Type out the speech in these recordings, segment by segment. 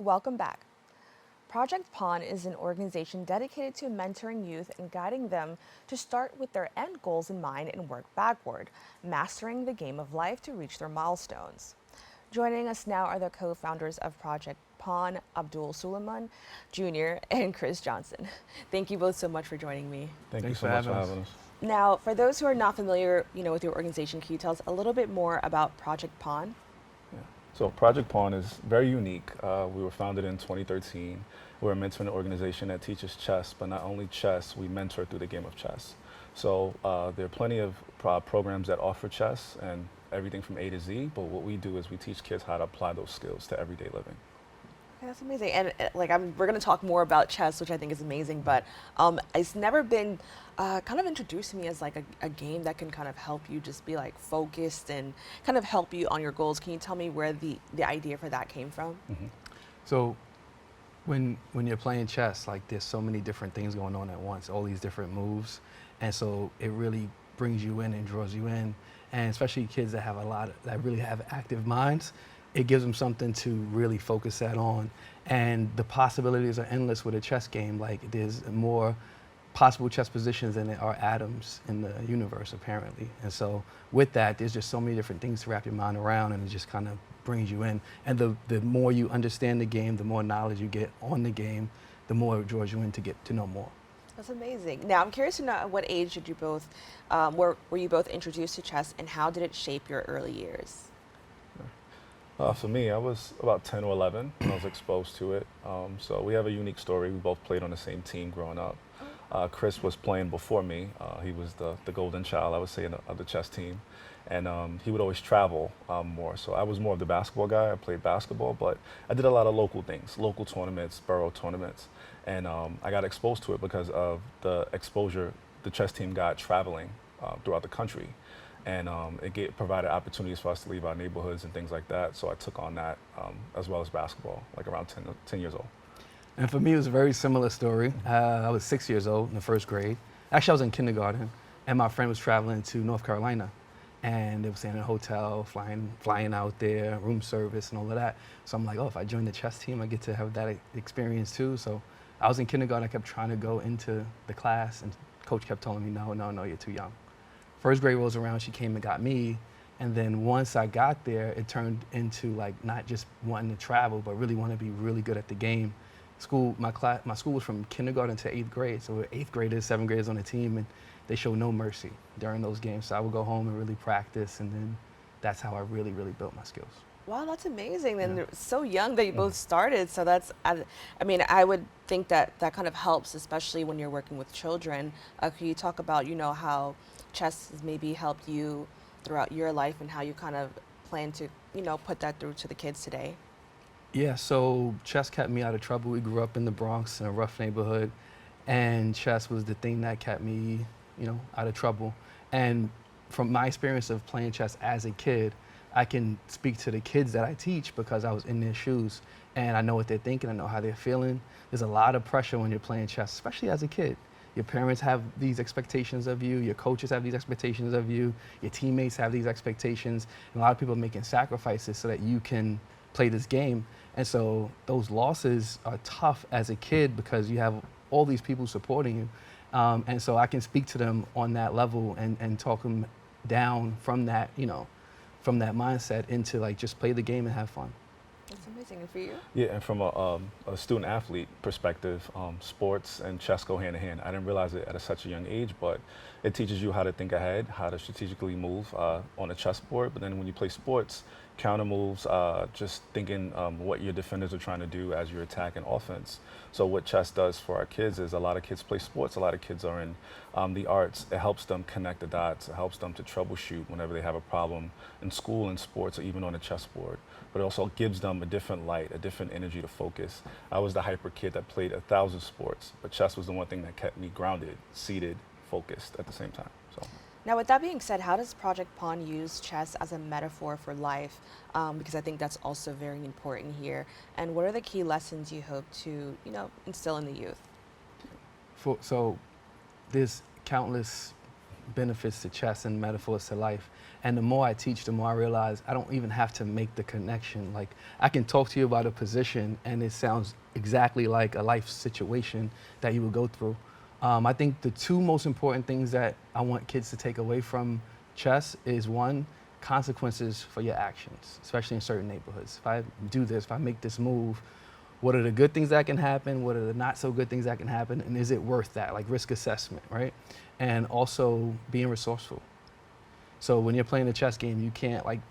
Welcome back. Project Pawn is an organization dedicated to mentoring youth and guiding them to start with their end goals in mind and work backward, mastering the game of life to reach their milestones. Joining us now are the co-founders of Project Pawn, Abdul Sulaiman Jr. and Chris Johnson. Thank you both so much for joining me. Thank you Thanks so for much for having us. having us. Now, for those who are not familiar, with your organization, can you tell us a little bit more about Project Pawn? Yeah. So Project Pawn is very unique. We were founded in 2013. We're a mentoring organization that teaches chess, but not only chess, we mentor through the game of chess. So there are plenty of programs that offer chess and everything from A to Z, but what we do is we teach kids how to apply those skills to everyday living. Okay, that's amazing. And we're going to talk more about chess, which I think is amazing, but it's never been kind of introduced to me as like a game that can kind of help you just be like focused and kind of help you on your goals. Can you tell me where the idea for that came from? Mm-hmm. So when you're playing chess, like there's so many different things going on at once, all these different moves. And so it really brings you in and draws you in. And especially kids that have that really have active minds, it gives them something to really focus that on. And the possibilities are endless with a chess game. Like there's more possible chess positions than there are atoms in the universe, apparently. And so with that, there's just so many different things to wrap your mind around, and it just kind of brings you in. And the more you understand the game, the more knowledge you get on the game, the more it draws you in to get to know more. That's amazing. Now, I'm curious to know at what age did you both, were you both introduced to chess, and how did it shape your early years? For me, I was about 10 or 11 when I was exposed to it. So we have a unique story. We both played on the same team growing up. Chris was playing before me. He was the golden child, I would say, of the chess team. And he would always travel more. So I was more of the basketball guy. I played basketball, but I did a lot of local things, local tournaments, borough tournaments. And I got exposed to it because of the exposure the chess team got traveling throughout the country. And it provided opportunities for us to leave our neighborhoods and things like that. So I took on that as well as basketball, like around 10 years old. And for me, it was a very similar story. I was 6 years old in the first grade. Actually, I was in kindergarten, and my friend was traveling to North Carolina. And they were staying in a hotel, flying out there, room service and all of that. So I'm like, oh, if I join the chess team, I get to have that experience too. So I was in kindergarten, I kept trying to go into the class, and coach kept telling me, no, you're too young. First grade rolls around, she came and got me. And then once I got there, it turned into like not just wanting to travel, but really want to be really good at the game. My school was from kindergarten to 8th grade. So we're 8th graders, 7th graders on the team, and they showed no mercy during those games. So I would go home and really practice, and then that's how I really, really built my skills. Wow, that's amazing. And yeah. So young that you both started. So that's, I mean, I would think that kind of helps, especially when you're working with children. Can you talk about, how chess has maybe helped you throughout your life and how you kind of plan to, put that through to the kids today? Yeah, so chess kept me out of trouble. We grew up in the Bronx in a rough neighborhood, and chess was the thing that kept me, out of trouble. And from my experience of playing chess as a kid, I can speak to the kids that I teach because I was in their shoes, and I know what they're thinking, I know how they're feeling. There's a lot of pressure when you're playing chess, especially as a kid. Your parents have these expectations of you, your coaches have these expectations of you, your teammates have these expectations, and a lot of people are making sacrifices so that you can play this game. And so those losses are tough as a kid because you have all these people supporting you. And so I can speak to them on that level and talk them down from that, from that mindset into like just play the game and have fun. That's amazing. And for you? Yeah, and from a student athlete perspective, sports and chess go hand in hand. I didn't realize it at such a young age, but it teaches you how to think ahead, how to strategically move on a chessboard. But then when you play sports, counter moves, just thinking what your defenders are trying to do as you're attacking offense. So what chess does for our kids is a lot of kids play sports, a lot of kids are in the arts. It helps them connect the dots. It helps them to troubleshoot whenever they have a problem in school, in sports, or even on a chessboard. But it also gives them a different light, a different energy to focus. I was the hyper kid that played 1,000 sports, but chess was the one thing that kept me grounded, seated, focused at the same time. So. Now, with that being said, how does Project Pawn use chess as a metaphor for life? Because I think that's also very important here. And what are the key lessons you hope to, instill in the youth? So there's countless benefits to chess and metaphors to life. And the more I teach, the more I realize I don't even have to make the connection. Like, I can talk to you about a position and it sounds exactly like a life situation that you would go through. I think the two most important things that I want kids to take away from chess is, one, consequences for your actions, especially in certain neighborhoods. If I do this, if I make this move, what are the good things that can happen? What are the not so good things that can happen? And is it worth that? Like risk assessment, right? And also being resourceful. So when you're playing a chess game, you can't like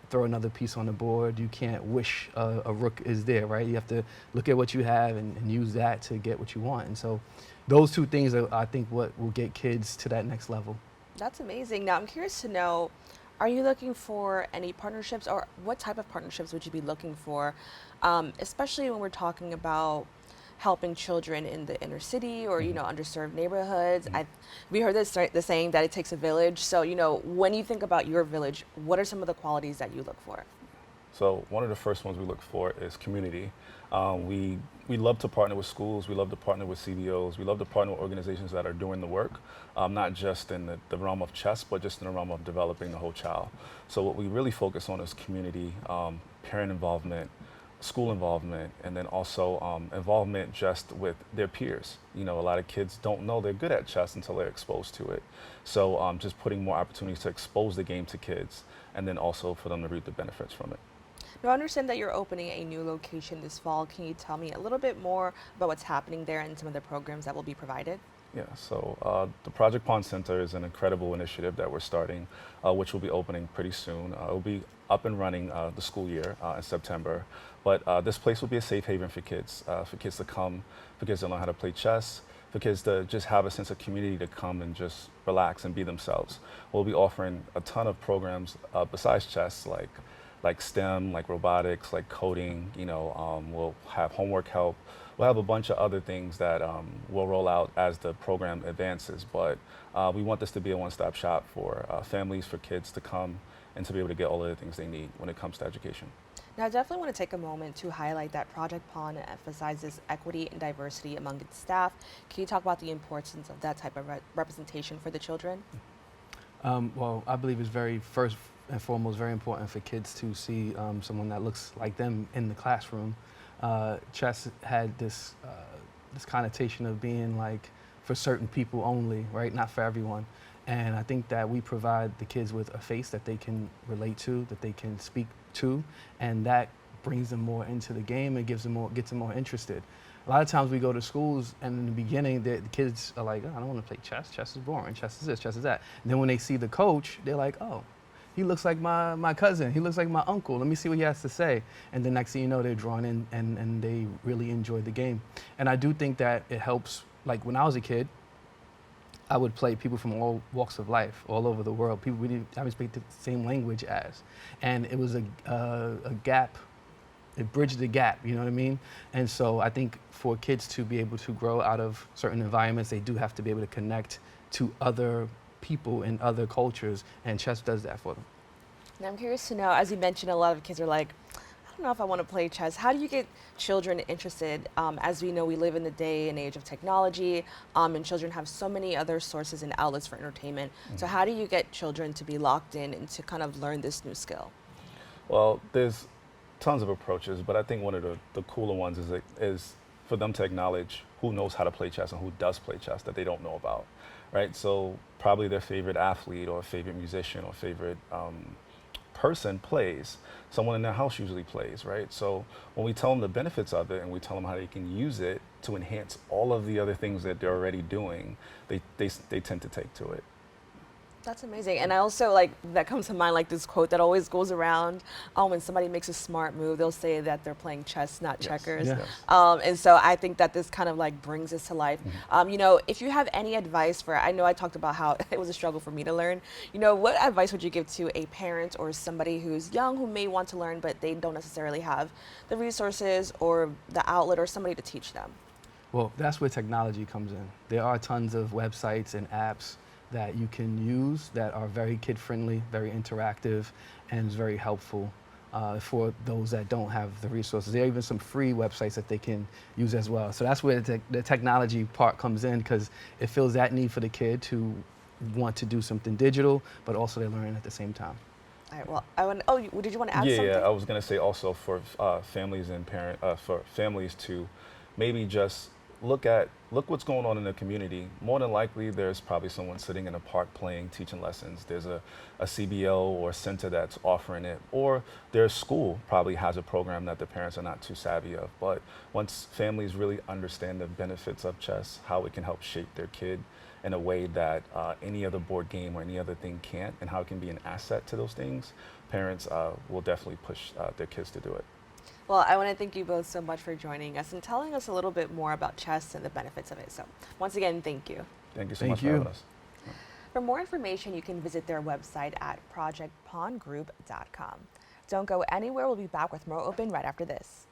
throw another piece on the board. You can't wish a rook is there, right? You have to look at what you have and use that to get what you want. And so those two things are, I think, what will get kids to that next level. That's amazing. Now, I'm curious to know, are you looking for any partnerships, or what type of partnerships would you be looking for, especially when we're talking about helping children in the inner city or, underserved neighborhoods? We heard the saying that it takes a village. So, when you think about your village, what are some of the qualities that you look for? So one of the first ones we look for is community. We love to partner with schools. We love to partner with CBOs. We love to partner with organizations that are doing the work, not just in the realm of chess, but just in the realm of developing the whole child. So what we really focus on is community, parent involvement, school involvement, and then also involvement just with their peers. A lot of kids don't know they're good at chess until they're exposed to it. So just putting more opportunities to expose the game to kids, and then also for them to reap the benefits from it. Now, I understand that you're opening a new location this fall. Can you tell me a little bit more about what's happening there and some of the programs that will be provided? Yeah, so the Project Pond Center is an incredible initiative that we're starting, which will be opening pretty soon. It will be up and running the school year in September. But this place will be a safe haven for kids to come, for kids to learn how to play chess, for kids to just have a sense of community to come and just relax and be themselves. We'll be offering a ton of programs besides chess, like STEM, like robotics, like coding. We'll have homework help. We'll have a bunch of other things that we'll roll out as the program advances. But we want this to be a one-stop shop for families, for kids to come and to be able to get all of the things they need when it comes to education. Now, I definitely want to take a moment to highlight that Project Pond emphasizes equity and diversity among its staff. Can you talk about the importance of that type of representation for the children? Well, I believe it's first and foremost very important for kids to see someone that looks like them in the classroom. Chess had this connotation of being like for certain people only, right? Not for everyone. And I think that we provide the kids with a face that they can relate to, that they can speak to, and that brings them more into the game and gets them more interested. A lot of times we go to schools and in the beginning the kids are like, oh, I don't want to play chess. Chess is boring. Chess is this, chess is that. And then when they see the coach, they're like, oh, he looks like my cousin. He looks like my uncle. Let me see what he has to say. And the next thing you know, they're drawn in and they really enjoy the game. And I do think that it helps. Like when I was a kid, I would play people from all walks of life, all over the world. People I would speak the same language as. And it was a gap. It bridged the gap, you know what I mean? And so I think for kids to be able to grow out of certain environments, they do have to be able to connect to other people in other cultures, and chess does that for them. Now, I'm curious to know, as you mentioned, a lot of kids are like, I don't know if I want to play chess. How do you get children interested? As we know, we live in the day and age of technology, and children have so many other sources and outlets for entertainment. So how do you get children to be locked in and to kind of learn this new skill? Well, there's tons of approaches, but I think one of the cooler ones is for them to acknowledge who knows how to play chess and who does play chess that they don't know about, right? So probably their favorite athlete or favorite musician or favorite person plays. Someone in their house usually plays, right? So when we tell them the benefits of it and we tell them how they can use it to enhance all of the other things that they're already doing, they tend to take to it. That's amazing. And I also that comes to mind this quote that always goes around. When somebody makes a smart move, they'll say that they're playing chess, not checkers. Yes. And so I think that this kind of brings this to life. If you have any advice for, I know I talked about how it was a struggle for me to learn. What advice would you give to a parent or somebody who's young who may want to learn, but they don't necessarily have the resources or the outlet or somebody to teach them? Well, that's where technology comes in. There are tons of websites and apps that you can use that are very kid-friendly, very interactive, and is very helpful for those that don't have the resources. There are even some free websites that they can use as well. So that's where the technology part comes in, because it fills that need for the kid to want to do something digital, but also they're learning at the same time. All right, well, did you want to add Yeah, something? I was gonna say also for families and for families to maybe just look what's going on in the community. More than likely, there's probably someone sitting in a park playing, teaching lessons. There's a CBO or center that's offering it, or their school probably has a program that the parents are not too savvy of. But once families really understand the benefits of chess, how it can help shape their kid in a way that any other board game or any other thing can't, and how it can be an asset to those things, parents will definitely push their kids to do it. Well, I want to thank you both so much for joining us and telling us a little bit more about chess and the benefits of it. So, once again, thank you. Thank you so Thank much for you. having us. For more information, you can visit their website at projectpawngroup.com. Don't go anywhere. We'll be back with more Open right after this.